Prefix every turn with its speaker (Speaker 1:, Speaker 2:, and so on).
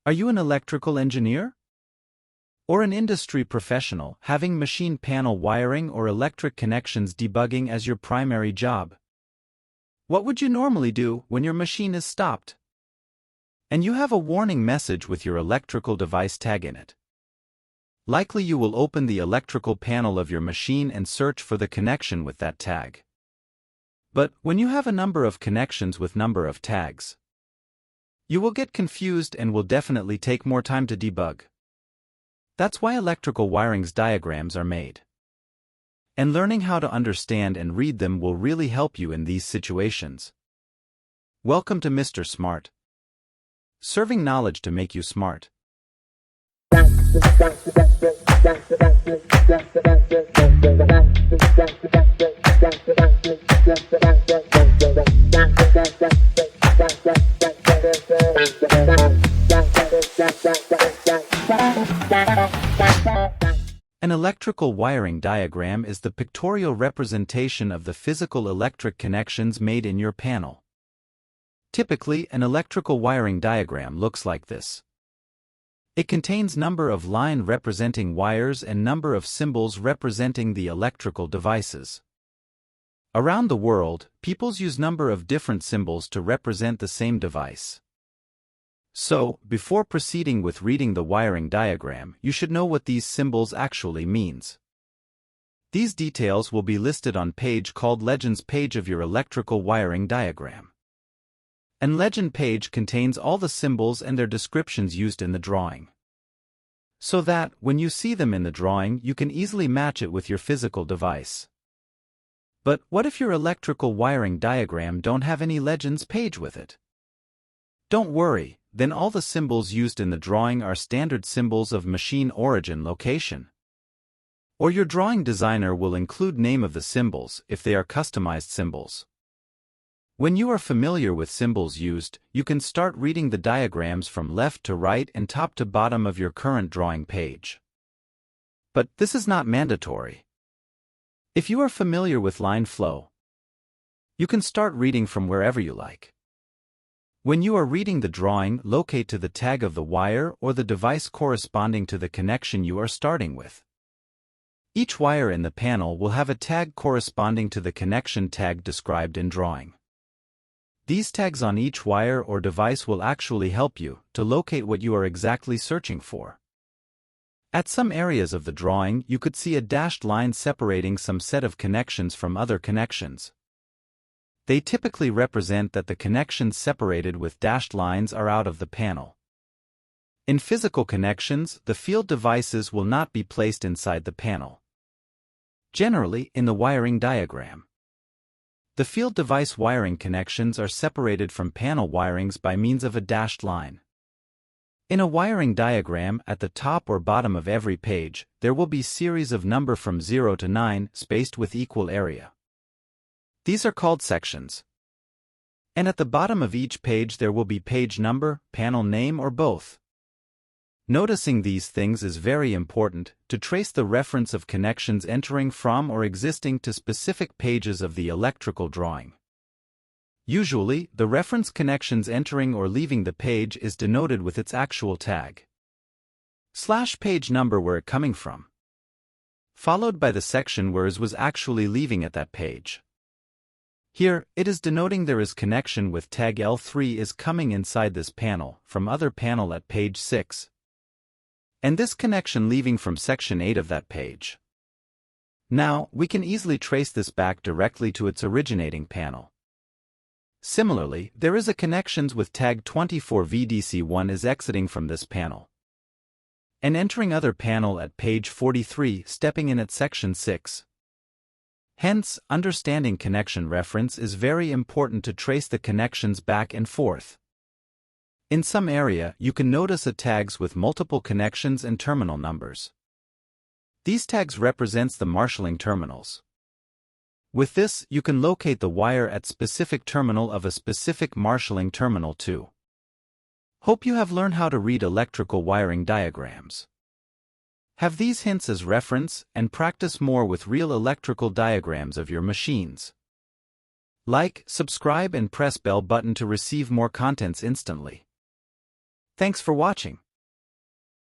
Speaker 1: Are you an electrical engineer? Or an industry professional, having machine panel wiring or electric connections debugging as your primary job? What would you normally do when your machine is stopped and you have a warning message with your electrical device tag in it? Likely you will open the electrical panel of your machine and search for the connection with that tag. But when you have a number of connections with number of tags, you will get confused and will definitely take more time to debug. That's why electrical wiring's diagrams are made. And learning how to understand and read them will really help you in these situations. Welcome to Mr. Smart. Serving knowledge to make you smart. An electrical wiring diagram is the pictorial representation of the physical electric connections made in your panel. Typically, an electrical wiring diagram looks like this. It contains number of line representing wires and number of symbols representing the electrical devices. Around the world, peoples use number of different symbols to represent the same device. So, before proceeding with reading the wiring diagram, you should know what these symbols actually means. These details will be listed on page called Legends page of your electrical wiring diagram. An legend page contains all the symbols and their descriptions used in the drawing, so that, when you see them in the drawing, you can easily match it with your physical device. But what if your electrical wiring diagram don't have any legends page with it? Don't worry, then all the symbols used in the drawing are standard symbols of machine origin location. Or your drawing designer will include name of the symbols if they are customized symbols. When you are familiar with symbols used, you can start reading the diagrams from left to right and top to bottom of your current drawing page. But this is not mandatory. If you are familiar with line flow, you can start reading from wherever you like. When you are reading the drawing, locate to the tag of the wire or the device corresponding to the connection you are starting with. Each wire in the panel will have a tag corresponding to the connection tag described in drawing. These tags on each wire or device will actually help you to locate what you are exactly searching for. At some areas of the drawing, you could see a dashed line separating some set of connections from other connections. They typically represent that the connections separated with dashed lines are out of the panel. In physical connections, the field devices will not be placed inside the panel. Generally, in the wiring diagram, the field device wiring connections are separated from panel wirings by means of a dashed line. In a wiring diagram, at the top or bottom of every page, there will be series of number from 0 to 9 spaced with equal area. These are called sections. And at the bottom of each page there will be page number, panel name, or both. Noticing these things is very important to trace the reference of connections entering from or existing to specific pages of the electrical drawing. Usually, the reference connections entering or leaving the page is denoted with its actual tag / page number where it coming from, followed by the section where it was actually leaving at that page. Here, it is denoting there is connection with tag L3 is coming inside this panel from other panel at page 6. And this connection leaving from section 8 of that page. Now, we can easily trace this back directly to its originating panel. Similarly, there is a connections with tag 24 VDC1 is exiting from this panel and entering other panel at page 43, stepping in at section 6. Hence, understanding connection reference is very important to trace the connections back and forth. In some area, you can notice a tags with multiple connections and terminal numbers. These tags represents the marshalling terminals. With this, you can locate the wire at specific terminal of a specific marshalling terminal too. Hope you have learned how to read electrical wiring diagrams. Have these hints as reference and practice more with real electrical diagrams of your machines. Like, subscribe and press bell button to receive more contents instantly. Thanks for watching.